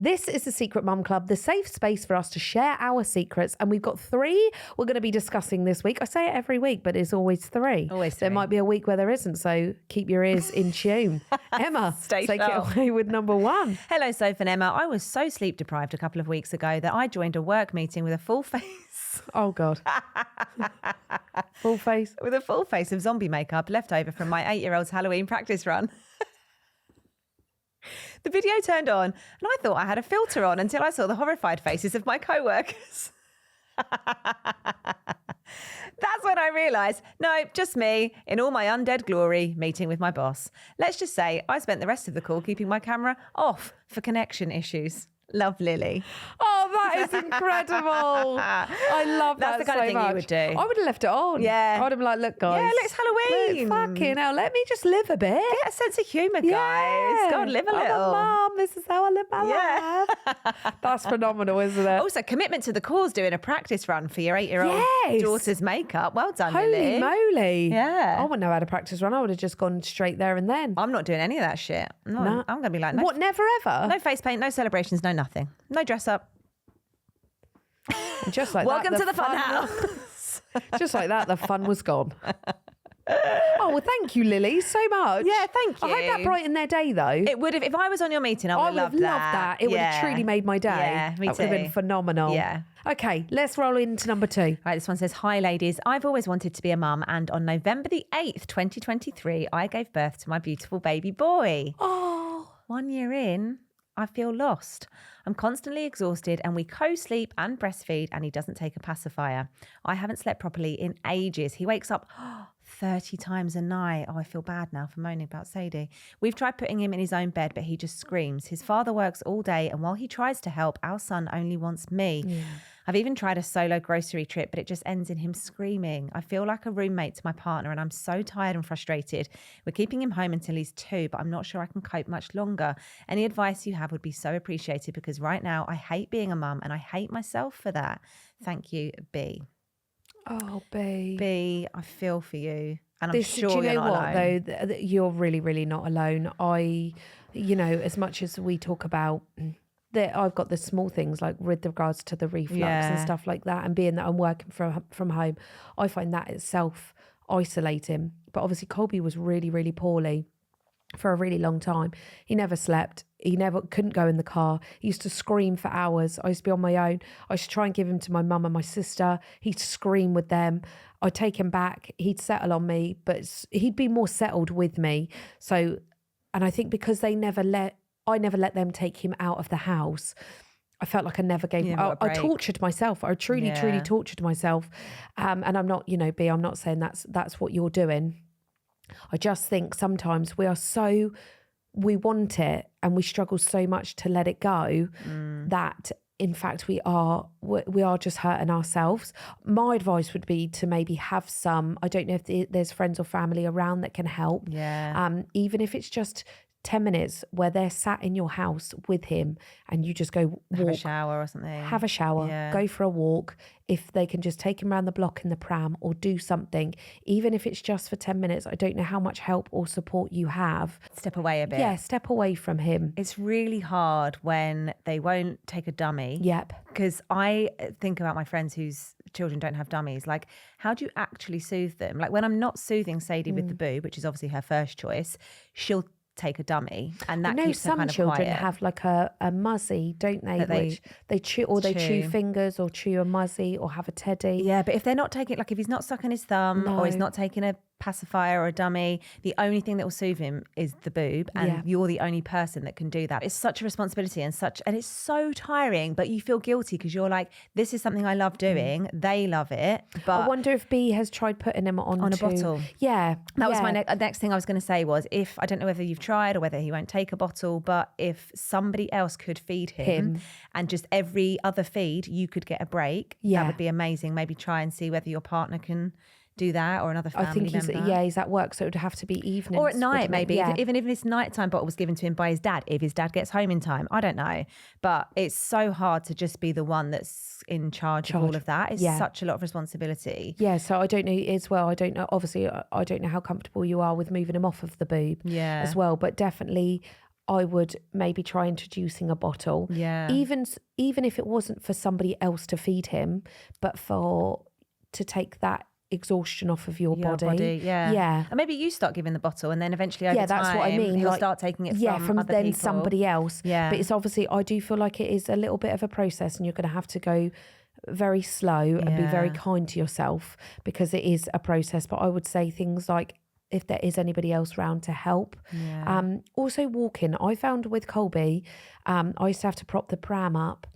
This is the Secret Mum Club, the safe space for us to share our secrets. And we've got 3 we're going to be discussing this week. I say it every week, but it's always 3. Always 3. There might be a week where there isn't, so keep your ears in tune. Emma, take it away with number 1. Hello, Soph and Emma. I was so sleep deprived a couple of weeks ago that I joined a work meeting with a full face. Oh, God. Full face? With a full face of zombie makeup left over from my 8-year-old's Halloween practice run. The video turned on and I thought I had a filter on until I saw the horrified faces of my co-workers. That's when I realised, no, just me in all my undead glory meeting with my boss. Let's just say I spent the rest of the call keeping my camera off for connection issues. Love, Lily. Oh, that is incredible. I love that. That's the kind so of thing much. you would do. I would have left it on. Yeah. I would have been like, look, guys. Yeah, it's Halloween. Look, fucking hell, let me just live a bit. Get a sense of humour, guys. Go and live a little. I'm a mum. This is how I live my life. That's phenomenal, isn't it? Also, commitment to the cause, doing a practice run for your 8-year-old daughter's makeup. Well done, Holy Lily. moly. Yeah. I wouldn't know how to practice run. I would have just gone straight there and then. I'm not doing any of that shit. No. I'm going to be like, no. What, never ever? No face paint, no celebrations, no nothing. No dress up. And just like Welcome that, to the fun house. Just like that, the fun was gone. Oh, well, thank you, Lily, so much. Yeah, thank you. I hope that brightened their day, though. It would have, if I was on your meeting, I would have loved that. It would have truly made my day. Yeah, me That would have been too. phenomenal. Yeah. Okay, let's roll into number 2. Right, this one says, hi ladies, I've always wanted to be a mum and on November the 8th, 2023, I gave birth to my beautiful baby boy. Oh. 1 year in, I feel lost. I'm constantly exhausted and we co-sleep and breastfeed and he doesn't take a pacifier. I haven't slept properly in ages. He wakes up 30 times a night. Oh, I feel bad now for moaning about Sadie. We've tried putting him in his own bed, but he just screams. His father works all day and while he tries to help, our son only wants me. Yeah. I've even tried a solo grocery trip, but it just ends in him screaming. I feel like a roommate to my partner and I'm so tired and frustrated. We're keeping him home until he's 2, but I'm not sure I can cope much longer. Any advice you have would be so appreciated because right now I hate being a mum and I hate myself for that. Thank you, B. Oh, B. B, I feel for you. And I'm sure do you you're know not what, alone. though? You're really, really not alone. As much as we talk about that, I've got the small things like with regards to the reflux and stuff like that, and being that I'm working from home, I find that itself isolating. But obviously Colby was really, really poorly for a really long time. He never slept. He never couldn't go in the car. He used to scream for hours. I used to be on my own. I used to try and give him to my mum and my sister. He'd scream with them. I'd take him back. He'd settle on me, but he'd be more settled with me. So, and I think because I never let them take him out of the house, I felt like I never gave him. I tortured myself. I truly tortured myself. And I'm not, B, I'm not saying that's what you're doing. I just think sometimes we want it and we struggle so much to let it go that in fact we are just hurting ourselves. My advice would be to maybe have some, I don't know if there's friends or family around that can help. Yeah. Even if it's just 10 minutes where they're sat in your house with him and you just go walk. Have a shower or something. Have a shower, go for a walk. If they can just take him around the block in the pram or do something, even if it's just for 10 minutes, I don't know how much help or support you have. Step away a bit. Yeah, step away from him. It's really hard when they won't take a dummy. Yep. Because I think about my friends whose children don't have dummies. Like, how do you actually soothe them? Like when I'm not soothing Sadie with the boob, which is obviously her first choice, she'll take a dummy and that keeps her kind of some children quiet. have like a muzzy, don't they? Which they chew, or they chew fingers or chew a muzzy or have a teddy. Yeah, but if they're not taking, like if he's not sucking his thumb or he's not taking a pacifier or a dummy, the only thing that will soothe him is the boob, and you're the only person that can do that. It's such a responsibility and it's so tiring, but you feel guilty because you're like, this is something I love doing. They love it. But I wonder if B has tried putting him on a bottle. Yeah. That was my next thing I was going to say was, if, I don't know whether you've tried or whether he won't take a bottle, but if somebody else could feed him and just every other feed you could get a break, that would be amazing. Maybe try and see whether your partner can do that, or another family member. He's at work, so it would have to be evenings. Or at night, maybe. Even if his nighttime bottle was given to him by his dad, if his dad gets home in time. I don't know. But it's so hard to just be the one that's in charge of all of that. It's such a lot of responsibility. Yeah, so I don't know as well. I don't know, obviously, I don't know how comfortable you are with moving him off of the boob as well. But definitely, I would maybe try introducing a bottle. Yeah. Even if it wasn't for somebody else to feed him, but to take that exhaustion off of your body. Yeah. And maybe you start giving the bottle, and then eventually over time, that's what I mean. he'll like, start taking it from other then people. somebody else. Yeah. But it's obviously, I do feel like it is a little bit of a process, and you're going to have to go very slow and be very kind to yourself, because it is a process. But I would say things like, if there is anybody else around to help. Also walking. I found with Colby, I used to have to prop the pram up,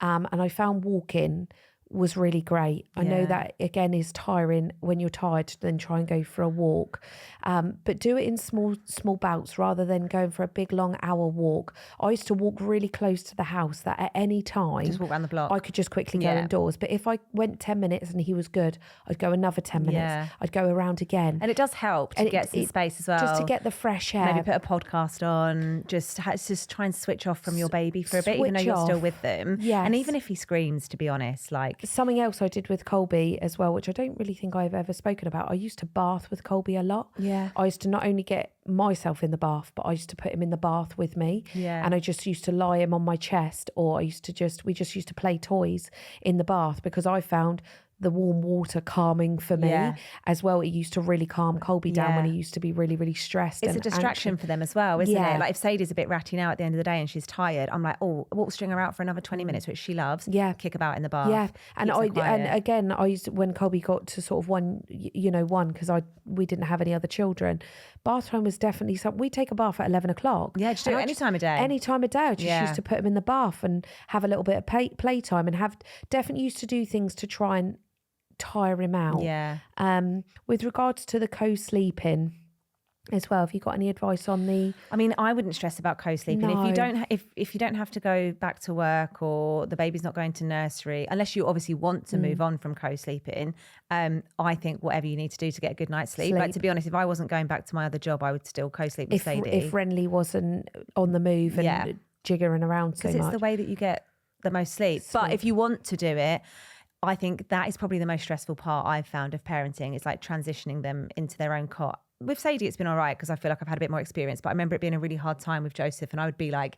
and I found walking was really great. I know that again is tiring when you're tired, then try and go for a walk. But do it in small bouts rather than going for a big long hour walk. I used to walk really close to the house, that at any time just walk around the block, I could just quickly go indoors. But if I went 10 minutes and he was good, I'd go another 10 minutes. I'd go around again. And it does help to get some space as well. Just to get the fresh air. Maybe put a podcast on, just try and switch off from your baby for a bit, even though you're still with them. Yes. And even if he screams, to be honest, like... Something else I did with Colby as well, which I don't really think I've ever spoken about. I used to bath with Colby a lot. Yeah. I used to not only get myself in the bath, but I used to put him in the bath with me. Yeah. And I just used to lie him on my chest, or we just used to play toys in the bath, because I found the warm water calming for me as well. It used to really calm Colby down when he used to be really, really stressed. It's a distraction for them as well, isn't it? Like if Sadie's a bit ratty now at the end of the day and she's tired, I'm like, oh, we'll string her out for another 20 minutes, which she loves. Yeah. Kick about in the bath. Yeah. And again, I used, when Colby got to sort of one, because we didn't have any other children, bath time was definitely something. We take a bath at 11 o'clock. Yeah, just do it any time of day. Any time of day. I just used to put him in the bath and have a little bit of playtime, and definitely used to do things to try and tire him out. Yeah. With regards to the co-sleeping as well, have you got any advice on the... I mean, I wouldn't stress about co-sleeping. No. If you don't have to go back to work, or the baby's not going to nursery, unless you obviously want to move on from co-sleeping, I think whatever you need to do to get a good night's sleep. Like, to be honest, if I wasn't going back to my other job, I would still co-sleep with Sadie. If Renly wasn't on the move and jiggering around so much. Because it's the way that you get the most sleep. But if you want to do it, I think that is probably the most stressful part I've found of parenting. It's like transitioning them into their own cot. With Sadie, it's been all right because I feel like I've had a bit more experience. But I remember it being a really hard time with Joseph, and I would be like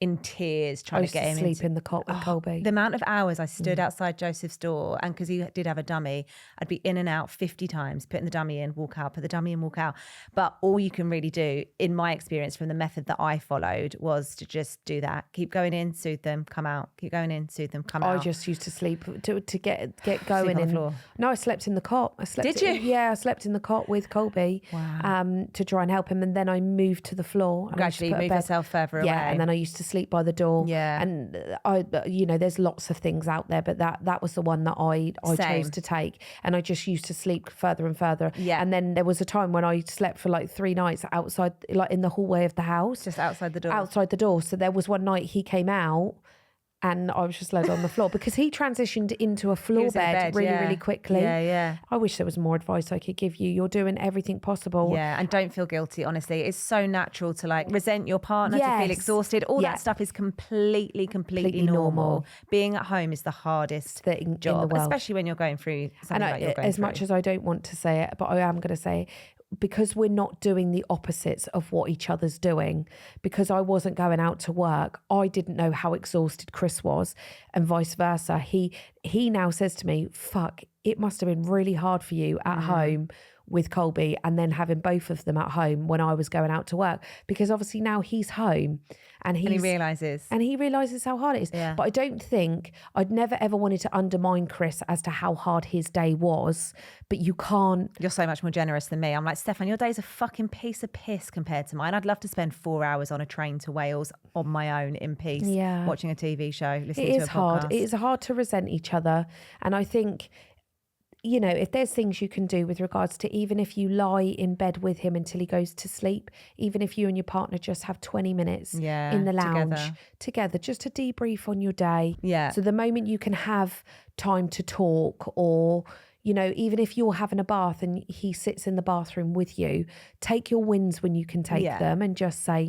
in tears trying to get him sleep in the cot with Colby. The amount of hours I stood outside Joseph's door, and because he did have a dummy, I'd be in and out 50 times, putting the dummy in, walk out, put the dummy in, walk out. But all you can really do, in my experience from the method that I followed, was to just do that. Keep going in, soothe them, come out. Keep going in, soothe them, come out. I just used to sleep to get going. Sleep on the floor. No, I slept in the cot. Did you? Yeah, I slept in the cot with Colby. Wow. To try and help him, and then I moved to the floor. Gradually move yourself further away. Yeah, and then I used to sleep by the door. Yeah. And there's lots of things out there, but that was the one that I chose to take. And I just used to sleep further and further. Yeah. And then there was a time when I slept for like 3 nights outside, like in the hallway of the house. Just outside the door. Outside the door. So there was one night he came out, and I was just laid on the floor because he transitioned into a floor bed really quickly. Yeah. I wish there was more advice I could give you. You're doing everything possible. Yeah, and don't feel guilty, honestly. It's so natural to like resent your partner, to feel exhausted. All that stuff is completely normal. Being at home is the hardest thing job, in the world. Especially when you're going through something like you're going as through. much as I don't want to say it, but I am going to say it, because we're not doing the opposites of what each other's doing, because I wasn't going out to work, I didn't know how exhausted Chris was, and vice versa. He now says to me, fuck, it must have been really hard for you at home with Colby, and then having both of them at home when I was going out to work, because obviously now he's home and he realizes how hard it is. Yeah. But I don't think, I'd never ever wanted to undermine Chris as to how hard his day was, but you can't. You're so much more generous than me. I'm like, Stefan, your day's a fucking piece of piss compared to mine. I'd love to spend 4 hours on a train to Wales on my own in peace, watching a TV show, listening to a podcast. It is hard to resent each other. And I think, if there's things you can do with regards to, even if you lie in bed with him until he goes to sleep, even if you and your partner just have 20 minutes in the lounge together, just to debrief on your day. Yeah. So the moment you can have time to talk, or, even if you're having a bath and he sits in the bathroom with you, take your wins when you can take them, and just say,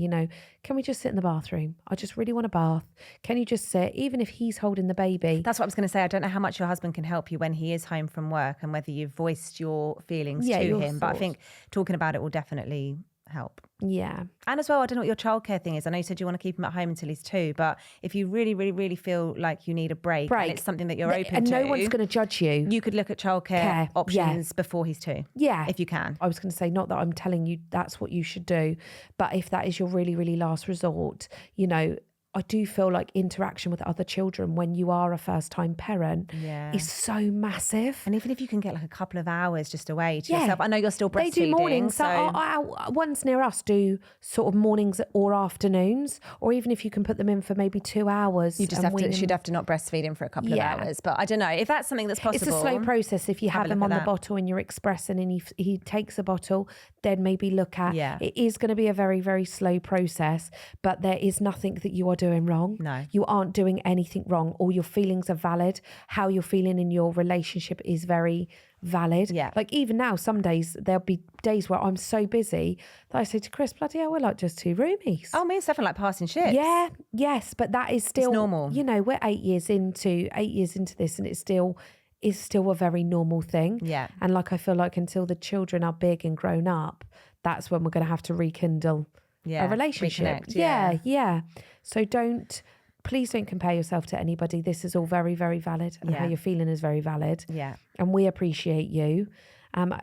can we just sit in the bathroom? I just really want a bath. Can you just sit, even if he's holding the baby? That's what I was going to say. I don't know how much your husband can help you when he is home from work, and whether you've voiced your feelings to him. But I think talking about it will definitely help. Yeah. And as well, I don't know what your childcare thing is. I know you said you want to keep him at home until he's 2, but if you really, really, really feel like you need a break. And it's something that you're open and to. no one's going to judge you. You could look at childcare options before he's 2. Yeah. If you can. I was going to say, not that I'm telling you that's what you should do, but if that is your really, really last resort, you know, I do feel like interaction with other children when you are a first-time parent is so massive. And even if you can get like a couple of hours just away to yourself, I know you're still breastfeeding. They do mornings. So our ones near us do sort of mornings or afternoons, or even if you can put them in for maybe 2 hours. You just should have to not breastfeed him for a couple of hours. But I don't know if that's something that's possible. It's a slow process. If you have him on the bottle and you're expressing and he takes a bottle, then maybe look at it is going to be a very, very slow process, but there is nothing that you are doing wrong. No. You aren't doing anything wrong. All your feelings are valid. How you're feeling in your relationship is very valid. Yeah. Like even now, some days, there'll be days where I'm so busy that I say to Chris, bloody hell, we're like just 2 roomies. Oh, me and Steph are like passing ships. Yeah, yes, but that is still it's normal. You know, we're 8 years into this and it's still a very normal thing. Yeah. And like I feel like until the children are big and grown up, that's when we're going to have to rekindle a relationship. Reconnect, yeah. So please don't compare yourself to anybody. This is all very, very valid, and how you're feeling is very valid. Yeah. And we appreciate you.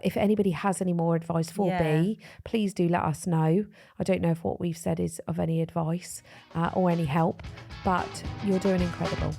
If anybody has any more advice for B, please do let us know. I don't know if what we've said is of any advice or any help, but you're doing incredible.